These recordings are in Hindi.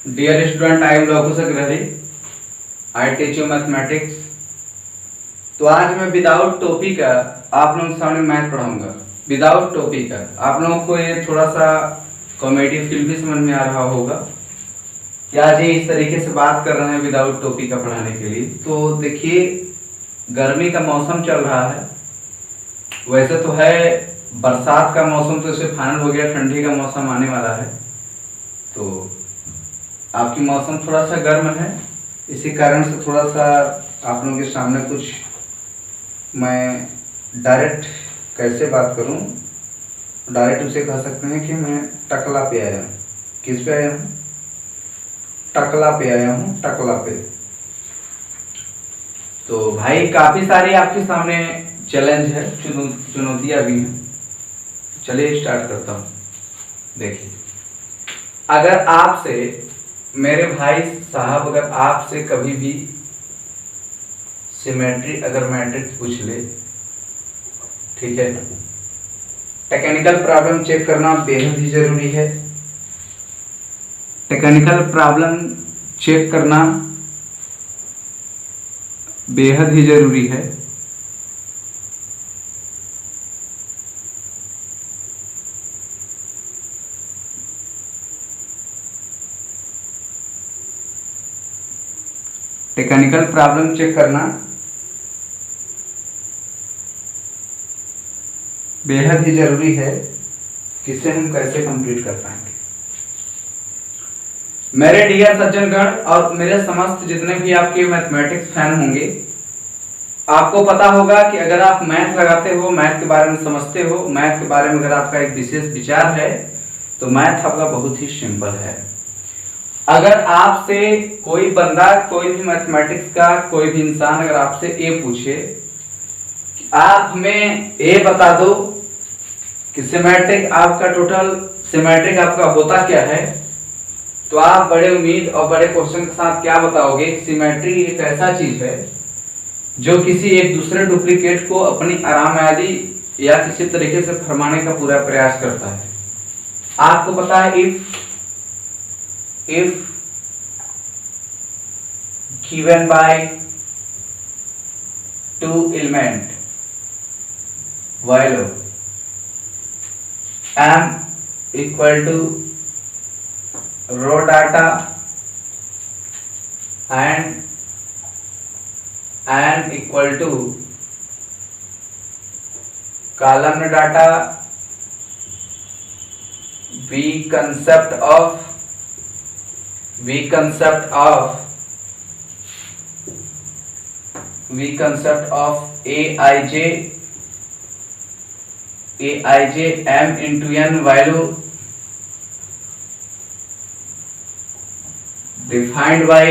Dear student, I am Lokesh Agrahi, I teach you mathematics. तो आज मैं विदाउट टॉपिक का आप लोगों के सामने मैथ पढ़ाऊंगा। विदाउट टॉपिक का आप लोगों को ये थोड़ा सा कॉमेडी फील भी समझ में आ रहा होगा कि आज ये इस तरीके से बात कर रहे हैं विदाउट टॉपिक का पढ़ाने के लिए। तो देखिए, गर्मी का मौसम चल रहा है, वैसे तो है बरसात का मौसम तो इसे फाइनल हो गया, ठंडी का मौसम आने वाला है। तो आपकी मौसम थोड़ा सा गर्म है, इसी कारण से थोड़ा सा आप लोगों के सामने कुछ मैं डायरेक्ट कैसे बात करूं, डायरेक्ट उसे कह सकते हैं कि मैं टकला पे आया हूँ। किस पे आया हूँ? टकला पे आया हूँ, टकला पे। तो भाई काफ़ी सारी आपके सामने चैलेंज है, चुनौतियाँ भी हैं। चलिए स्टार्ट करता हूँ। देखिए, अगर आपसे मेरे भाई साहब, अगर आपसे कभी भी सिमेट्री अगर मैट्रिक्स पूछ ले, ठीक है, टेक्निकल प्रॉब्लम चेक करना बेहद ही जरूरी है। टेक्निकल प्रॉब्लम चेक करना बेहद ही जरूरी है। टेक्निकल प्रॉब्लम चेक करना बेहद ही जरूरी है, किसे हम कैसे कंप्लीट कर पाएंगे। मेरे डियर सज्जनगण और मेरे समस्त जितने भी आपके मैथमेटिक्स फैन होंगे, आपको पता होगा कि अगर आप मैथ लगाते हो, मैथ के बारे में समझते हो, मैथ के बारे में अगर आपका एक विशेष विचार है, तो मैथ आपका बहुत ही सिंपल है। अगर आपसे कोई बंदा, कोई भी मैथमेटिक्स का कोई भी इंसान अगर आपसे ए पूछे कि आप हमें ए बता दो कि सिमेट्रिक आपका टोटल सिमेट्रिक आपका होता क्या है, तो आप बड़े उम्मीद और बड़े क्वेश्चन के साथ क्या बताओगे? सिमेट्री एक ऐसा चीज है जो किसी एक दूसरे डुप्लीकेट को अपनी आरामयादी या किसी तरीके से फरमाने का पूरा प्रयास करता है। आपको पता है, if given by two element value m equal to row data and n equal to column data, we concept of aij m into n value defined by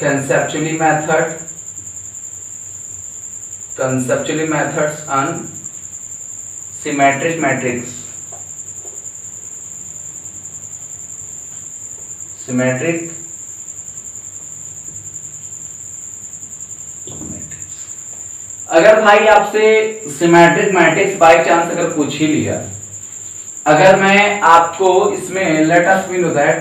conceptually methods on symmetric matrix. Symmetric अगर भाई आपसे सिमेट्रिक मैट्रिक्स बाय चांस अगर पूछ ही लिया, अगर मैं आपको इसमें let us we know that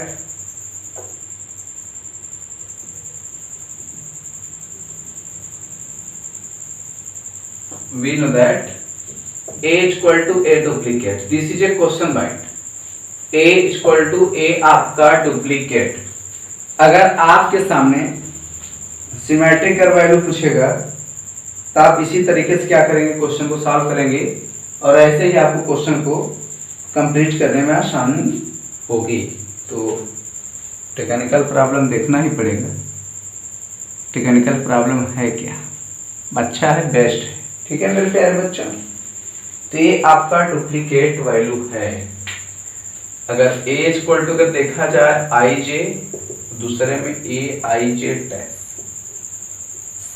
A equal to A duplicate, this is a question bite. A equal to A आपका डुप्लीकेट। अगर आपके सामने सिमेट्रिक अगर वैल्यू पूछेगा तो आप इसी तरीके से क्या करेंगे? क्वेश्चन को सॉल्व करेंगे और ऐसे ही आपको क्वेश्चन को कंप्लीट करने में आसानी होगी। तो टेक्निकल प्रॉब्लम देखना ही पड़ेगा। टेक्निकल प्रॉब्लम है क्या? अच्छा है, बेस्ट है, ठीक है मेरे प्यारे बच्चों। तो ये आपका डुप्लीकेट वैल्यू है। अगर A इक्वल टू अगर देखा जाए i j, दूसरे में A i j डैश,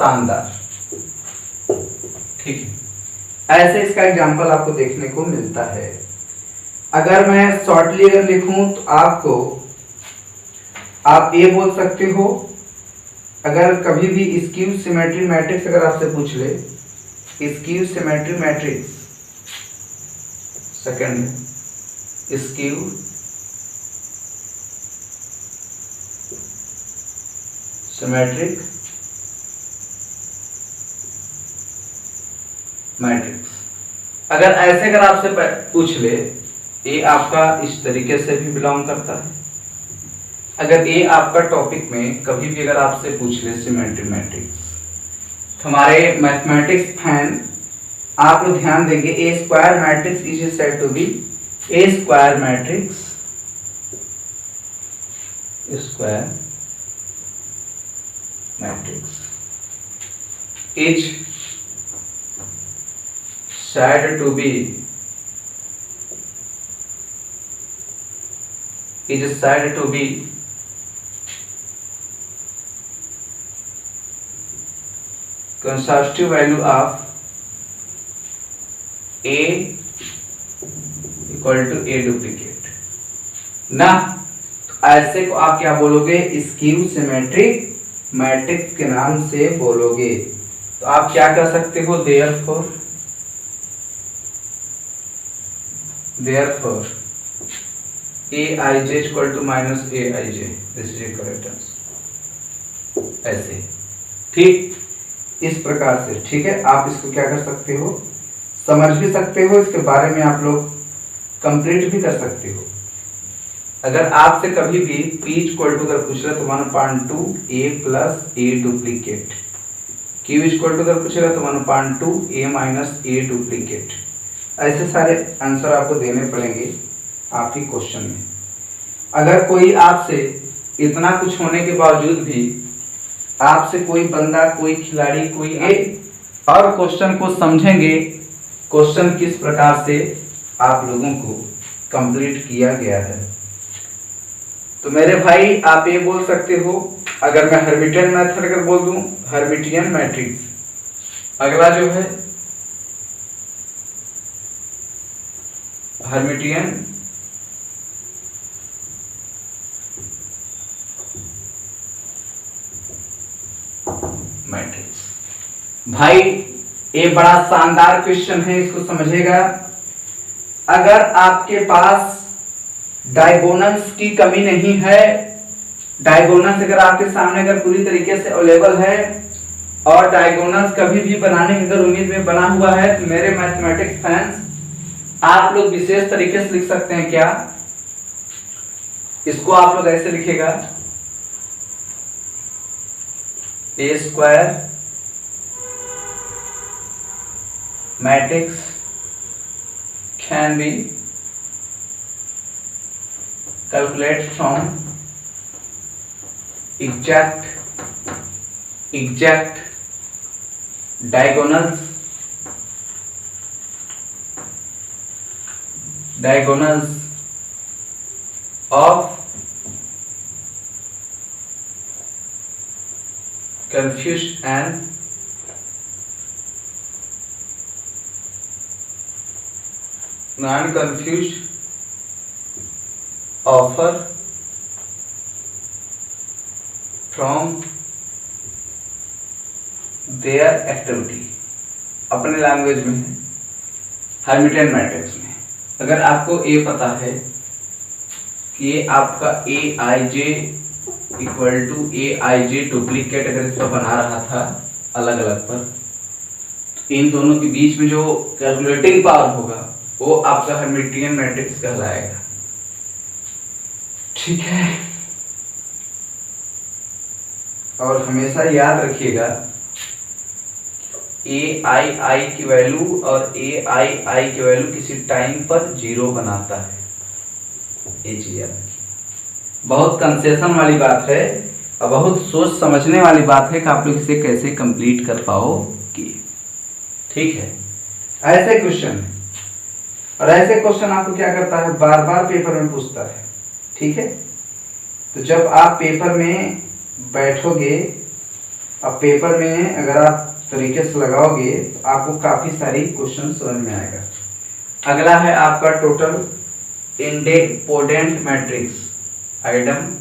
शानदार। ठीक है, ऐसे इसका एग्जांपल आपको देखने को मिलता है। अगर मैं शॉर्टली अगर लिखूं तो आपको आप ये बोल सकते हो, अगर कभी भी स्क्यू सिमेट्री मैट्रिक्स अगर आपसे पूछ ले, skew symmetry matrix, second skew symmetric matrix, अगर ऐसे अगर आपसे पूछ ले, ये आपका इस तरीके से भी बिलोंग करता है। अगर ये आपका टॉपिक में कभी भी अगर आपसे पूछ ले सिमेट्री मैट्रिक्स, तो हमारे मैथमेटिक्स फैन आप लोग ध्यान देंगे, a square matrix is said to be, a square matrix square matrix is said to be consecutive value of a equal to a duplicate ना। तो ऐसे को आप क्या बोलोगे, स्क्यू सिमेट्रिक मैट्रिक्स के नाम से बोलोगे। तो आप क्या कर सकते हो, therefore aij equal to minus aij, this is a correct answer। ऐसे ठीक, इस प्रकार से। ठीक है, आप इसको क्या कर सकते हो, समझ भी सकते हो, इसके बारे में आप लोग कंप्लीट भी कर सकते हो। अगर आपसे कभी भी p इक्वल टू अगर पूछ रहा तो 1/2 a plus a duplicate, q equal to अगर पूछेगा तो 1/2 a माइनस a डुप्लीकेट। ऐसे सारे आंसर आपको देने पड़ेंगे आपकी क्वेश्चन में। अगर कोई आपसे इतना कुछ होने के बावजूद भी आपसे कोई बंदा, कोई खिलाड़ी, कोई और क्वेश्चन को समझेंगे, क्वेश्चन किस प्रकार से आप लोगों को कंप्लीट किया गया है। तो मेरे भाई आप ये बोल सकते हो, अगर मैं हर्मिटियन मेथड अगर बोल दूं, हर्मिटियन मैट्रिक्स, अगला जो है हर्मिटियन मैट्रिक्स। भाई ये बड़ा शानदार क्वेश्चन है, इसको समझेगा। अगर आपके पास डायगोनल्स की कमी नहीं है, डायगोनल्स अगर आपके सामने अगर पूरी तरीके से अवेलेबल है और डायगोनल्स कभी भी बनाने की अगर उम्मीद में बना हुआ है, तो मेरे मैथमेटिक्स फैंस आप लोग विशेष तरीके से लिख सकते हैं। क्या इसको आप लोग ऐसे लिखेगा, a square matrix can be calculate from exact diagonals of confused and non-confused offer from their activity। अपने लैंग्वेज में है हर्मिटियन मैट्रिक्स में। अगर आपको ए पता है कि ये आपका a i j equal to a i j duplicate अगर इसका बना रहा था अलग अलग पर, तो इन दोनों के बीच में जो कैलकुलेटिंग पावर होगा वो आपका हर्मिटियन मैट्रिक्स कहलाएगा। ठीक है, और हमेशा याद रखिएगा ए आई आई की वैल्यू और ए आई आई की वैल्यू किसी टाइम पर जीरो बनाता है। ये चीज याद रखिए, बहुत कंसेशन वाली बात है और बहुत सोच समझने वाली बात है कि आप लोग इसे कैसे कंप्लीट कर पाओगे। ठीक है, ऐसे क्वेश्चन है और ऐसे क्वेश्चन आपको क्या करता है, बार बार पेपर में पूछता है। ठीक है, तो जब आप पेपर में बैठोगे अब पेपर में अगर आप तरीके से लगाओगे तो आपको काफी सारी क्वेश्चन समझ में आएगा। अगला है आपका टोटल इंडेपोटेंट मैट्रिक्स आइटम।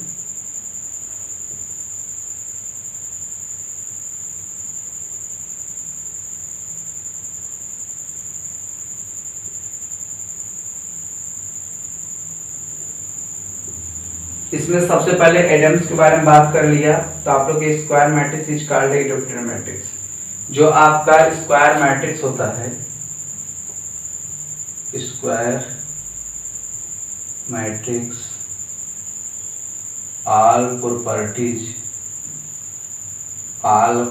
इसमें सबसे पहले एडम्स के बारे में बात कर लिया, तो आप लोग के square matrix is called idempotent matrix. जो आपका स्क्वायर मैट्रिक्स होता है, square matrix all properties are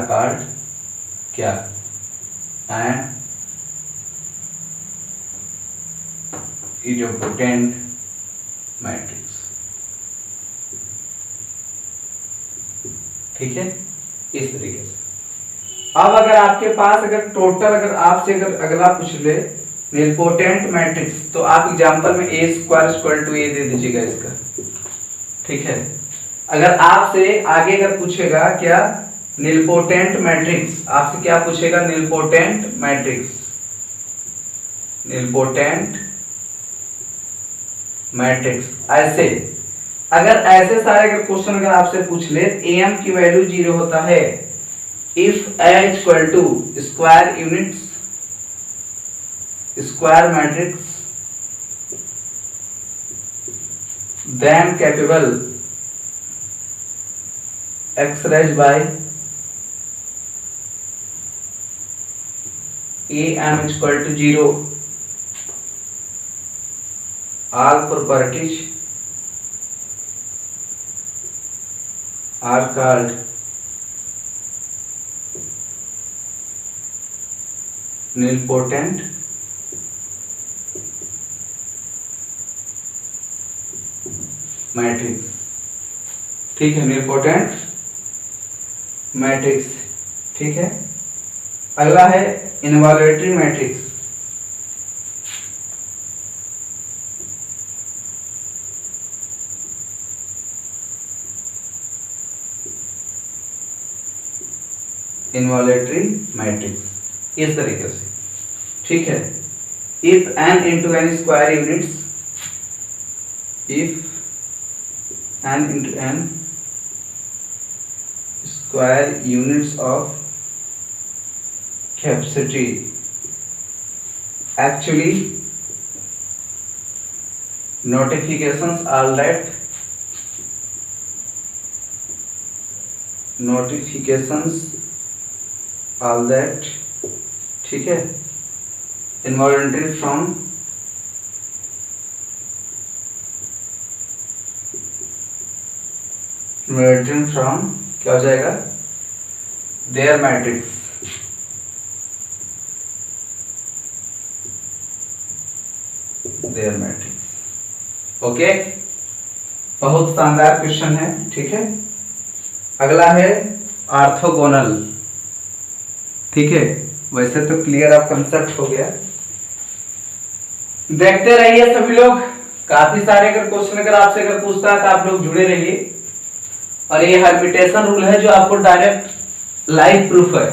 called क्या and idempotent मैट्रिक्स। ठीक है, इस तरीके से। अब अगर आपके पास अगर टोटल अगर आपसे अगर अगला पूछ ले निलपोटेंट मैट्रिक्स, तो आप एग्जांपल में a square equal to a दे दीजिएगा इसका। ठीक है, अगर आपसे आगे अगर पूछेगा क्या निलपोटेंट मैट्रिक्स, आपसे क्या पूछेगा निलपोटेंट मैट्रिक्स, निलपोटेंट मैट्रिक्स। ऐसे अगर ऐसे सारे अगर क्वेश्चन अगर आपसे पूछ ले, am की वैल्यू 0 होता है if a equal to square units square matrix then capable x raised by am equal to 0 all properties are called nilpotent matrix. ठीक है, निलपोटेंट मैट्रिक्स। ठीक है, अगला है इनवॉल्यूटरी मैट्रिक्स। इनवॉल्यूटरी मैट्रिक्स इस तरीके से। ठीक है, if n into n square units, if n into n square units of capacity actually notifications all that ठीक है, involuntary from क्या हो जाएगा देयर मैट्रिक्स। ओके, बहुत शानदार क्वेश्चन है। ठीक है, अगला है ऑर्थोगोनल। ठीक है, वैसे तो क्लियर आप कंसेप्ट हो गया, देखते रहिए सभी लोग। काफी सारे अगर क्वेश्चन अगर आपसे अगर पूछता है तो आप लोग जुड़े रहिए। और ये हर्मिटेशन रूल है जो आपको डायरेक्ट लाइव प्रूफ है।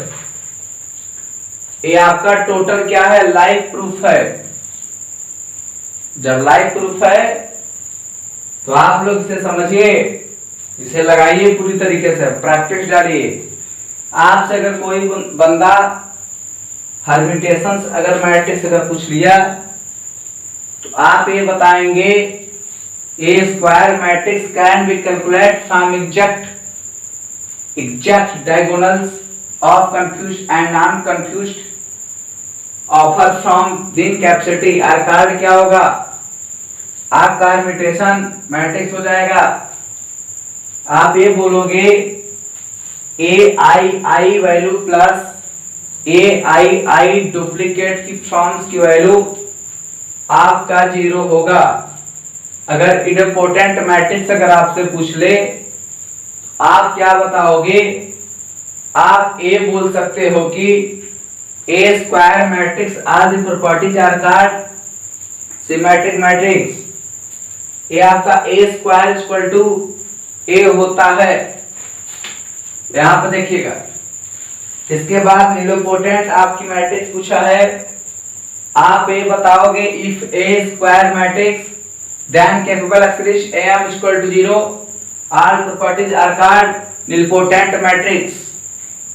ये आपका टोटल क्या है, लाइव प्रूफ है। जब लाइव प्रूफ है तो आप लोग इसे समझिए, इसे लगाइए पूरी तरीके से, प्रैक्टिस डालिए। आपसे अगर कोई बंदा हर्मिटेशन अगर मैट्रिक्स अगर पूछ लिया तो आप ये बताएंगे A square matrix can be calculated from exact diagonals of confused and non-confused offer from दिन capacity। आकार क्या होगा, आपका हर्मिटेशन मैट्रिक्स हो जाएगा। आप ये बोलोगे ai value plus ai duplicate की फॉर्म्स की वैल्यू आपका 0 होगा। अगर इडम्पोटेंट मैट्रिक्स अगर आपसे पूछ ले, आप क्या बताओगे, आप ये बोल सकते हो कि a square matrix are the properties are called symmetric matrix. ये आपका a square equal to a होता है, यहां पर देखिएगा। इसके बाद नीलोपोटेंट आपकी मैट्रिक्स पूछा है, आप ये बताओगे if a square matrix then capable express m equal to 0 all properties are called nilpotent matrix.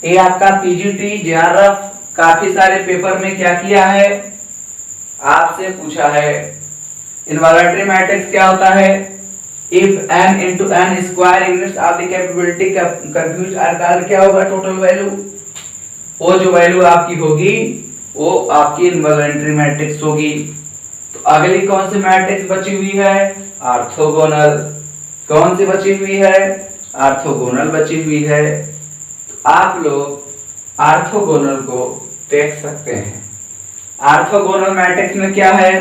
ये आपका पीजीटी जेआरएफ काफी सारे पेपर में क्या किया है, आपसे पूछा है। इनवॉल्यूटरी मैट्रिक्स क्या होता है, if n into n square units of the capability compute are called, क्या होगा टोटल वैल्यू, वो जो वैल्यू आपकी होगी वो आपकी इनवॉल्यूटरी मैट्रिक्स होगी। तो अगली कौन सी मैट्रिक्स बची हुई है, ऑर्थोगोनल। कौन सी बची हुई है, ऑर्थोगोनल बची हुई है। तो आप लोग ऑर्थोगोनल को देख सकते हैं। ऑर्थोगोनल मैट्रिक्स में क्या है,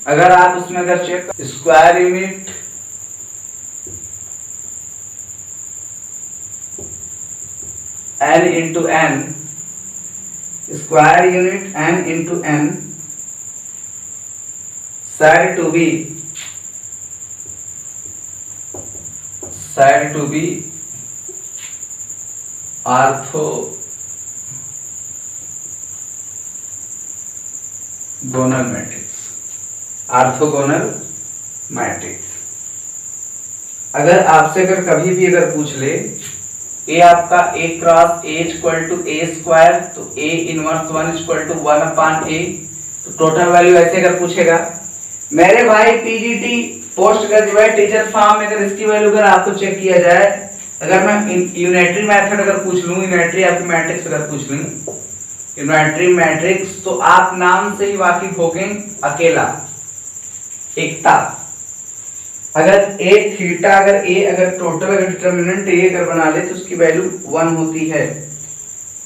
अगर आप उसमें अगर check square unit n into n, square unit n into n said to be orthogonal matrix. Orthogonal matrix अगर आपसे अगर कभी भी अगर पूछ ले ए आपका a cross a equal to a square, तो a inverse 1 equal to 1 upon a, तो टोटल वैल्यू ऐसे अगर पूछेगा मेरे भाई PGT post graduate teacher form में, अगर इसकी वैल्यू अगर आपको चेक किया जाए, अगर मैं यूनिटरी मेथड अगर पूछ लूं, यूनिटरी आपकी मैट्रिक्स अगर पूछ लूं, यूनिटरी मैट्रिक्स, तो आप नाम से ही वाकिफ होंगे, अकेला एकता। अगर ए थीटा अगर ए अगर टोटल अगर डिटरमिनेंट ए अगर बना ले तो उसकी वैल्यू 1 होती है,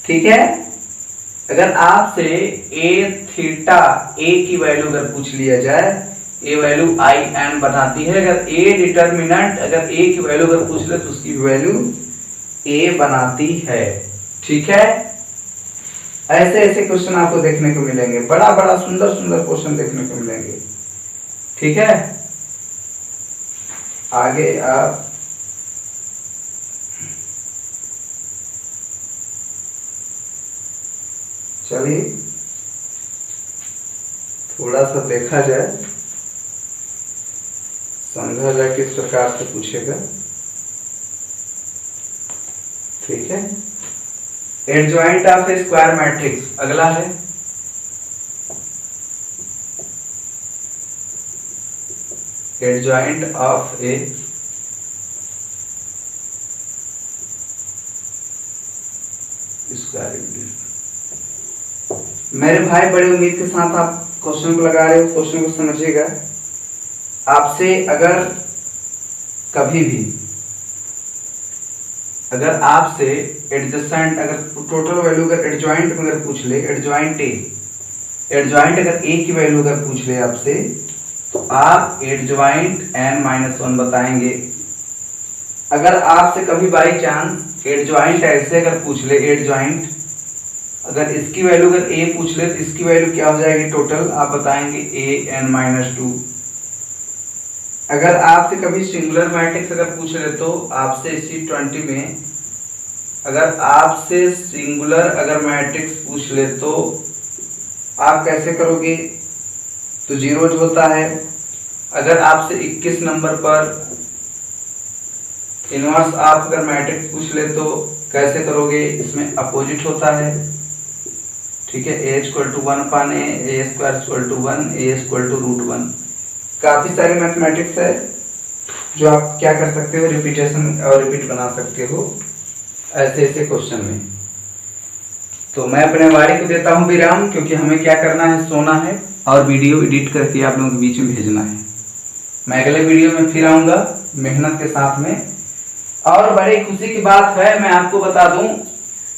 ठीक है। अगर आपसे ए थीटा ए की वैल्यू अगर पूछ लिया जाए, ए वैल्यू आई एन बनाती है। अगर ए डिटरमिनेंट अगर ए की वैल्यू अगर पूछ ले तो उसकी वैल्यू ए बनाती है, ठीक है। ऐसे ऐसे क्वेश्चन आपको देखने को मिलेंगे, बड़ा बड़ा सुंदर सुंदर क्वेश्चन देखने को मिलेंगे, ठीक है। आगे आप चलिए थोड़ा सा देखा जाए, समझा जाए किस प्रकार से पूछेगा, ठीक है। Adjoint of A square matrix अगला है। Adjoint of A square. मेरे भाई बड़े उम्मीद के साथ आप क्वेश्चन को लगा रहे हो, क्वेश्चन को समझिएगा। आपसे अगर कभी भी अगर आपसे एडजेसेंट अगर टोटल वैल्यू अगर एडजॉइंट में अगर पूछ ले, एडजॉइंट अगर ए की वैल्यू अगर पूछ ले आपसे, तो आप एडजॉइंट n-1 बताएंगे। अगर आपसे कभी बाई चांस एडजॉइंट ऐसे अगर पूछ ले, एडजॉइंट अगर इसकी वैल्यू अगर a पूछ ले तो इसकी वैल्यू क्या हो जाएगी टोटल, आप बताएंगे an-2। अगर आपसे कभी सिंगुलर मैट्रिक्स अगर पूछ ले तो आपसे इसी 20 में अगर आपसे सिंगुलर अगर मैट्रिक्स पूछ ले तो आप कैसे करोगे, तो जीरोज होता है। अगर आपसे 21 नंबर पर इनवर्स आप अगर मैट्रिक्स पूछ ले तो कैसे करोगे, इसमें अपोजिट होता है, ठीक है। a equal to 1 upon a square equal to 1, a equal to √1। काफी सारे मैथमेटिक्स है जो आप क्या कर सकते हो, रिपीटेशन और रिपीट बना सकते हो ऐसे ऐसे क्वेश्चन में। तो मैं अपने वारी को देता हूं विराम, क्योंकि हमें क्या करना है, सोना है और वीडियो एडिट करके आप लोगों के बीच में भेजना है। मैं अगले वीडियो में फिर आऊंगा मेहनत के साथ में। और बड़ी खुशी की बात है, मैं आपको बता दूं,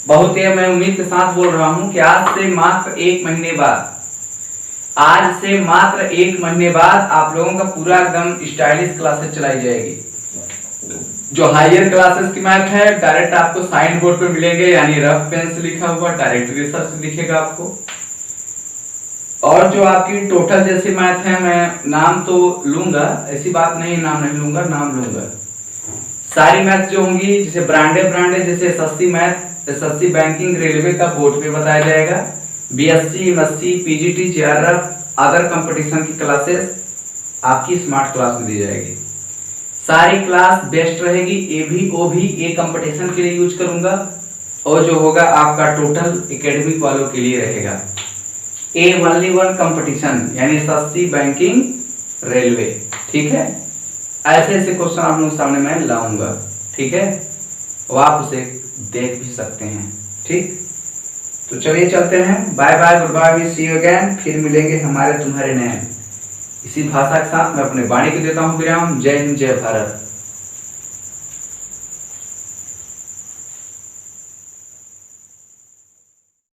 बहुत ही मैं उम्मीद के साथ बोल रहा हूं कि आज से मात्र 1 महीने बाद, आज से मात्र 1 महीने बाद आप लोगों का पूरा एकदम स्टाइलिश क्लासेस चलाई जाएगी। जो हायर क्लासेस की मैथ है डायरेक्ट आपको साइन बोर्ड पे मिलेंगे, यानी रफ पेन से लिखा हुआ डायरेक्ट रिसर्च दिखेगा आपको। और जो आपकी टोटल जैसे मैथ है, मैं नाम तो लूंगा, ऐसी बात नहीं नाम नहीं लूंगा, नाम लूंगा। सारी मैथ जो होंगी जैसे ब्रांडेड जैसे SSC math, SSC banking, railway का बोर्ड पे बताया जाएगा। BSc, MSc, PGT, JRF, other competition की क्लासेस आपकी स्मार्ट क्लास में दी जाएगी। सारी क्लास बेस्ट रहेगी। ए भी ओ भी ए कंपटीशन के लिए यूज करूंगा, और जो होगा आपका टोटल एकेडमिक वालों के लिए रहेगा। ए ओनली वन कंपटीशन यानी एसएससी बैंकिंग रेलवे, ठीक है। ऐसे ऐसे क्वेश्चन आप लोगों के सामने मैं लाऊंगा, ठीक है, और आप उसे देख भी सकते हैं, ठीक। तो चलिए चलते हैं, bye bye, good bye, we see you again. फिर मिलेंगे हमारे तुम्हारे नए इसी भाषा के साथ। मैं अपने वाणी को देता हूँ विराम। जय हिंद, जय भारत।